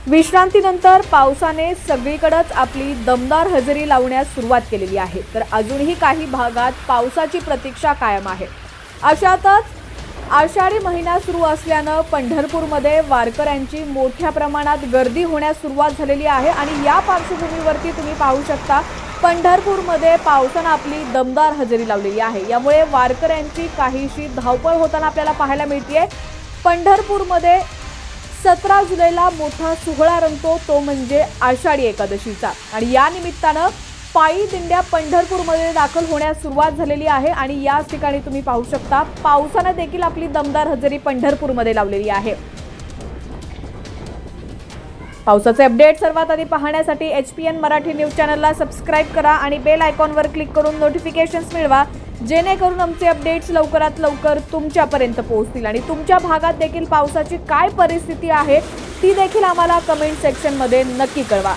विश्रांतीनंतर पावसाने सगळीकडेच आपली दमदार हजेरी लावण्यास सुरुवात केलेली आहे, तर अजूनही काही भागात पावसाची प्रतीक्षा कायम आहे। अशातच आषाढी महिना सुरू असल्याने पंढरपूरमध्ये वारकऱ्यांची मोठ्या प्रमाणात गर्दी होण्यास सुरुवात झालेली आहे आणि या पार्श्वभूमीवरती तुम्ही पाहू शकता पंढरपूरमध्ये पावसाने आपली दमदार हजेरी लावलेली आहे। यामुळे वारकऱ्यांची काहीशी धावपळ होताना आपल्याला पाहायला मिळते। पंढरपूरमध्ये 17 जुलैला मोठा सोहळा रंगतो, तो म्हणजे आषाढी एकादशीचा आणि या निमित्ताने पायी दिंड्या पंढरपूरमध्ये दाखल होण्यास सुरुवात झालेली आहे आणि याच ठिकाणी तुम्ही पाहू शकता पावसाने देखील आपली दमदार हजेरी पंढरपूरमध्ये लावलेली आहे। पावसाचे अपडेट सर्वात आधी पाहण्यासाठी HPN मराठी न्यूज चॅनलला सबस्क्राइब करा आणि बेल आयकॉनवर क्लिक करून नोटिफिकेशन्स मिळवा, जेणेकरून आमचे अपडेट्स लवकरात लवकर तुमच्यापर्यंत पोहोचतील आणि तुमच्या भागात देखील पावसाची काय परिस्थिती आहे ती देखील आम्हाला कमेंट सेक्शनमध्ये नक्की कळवा।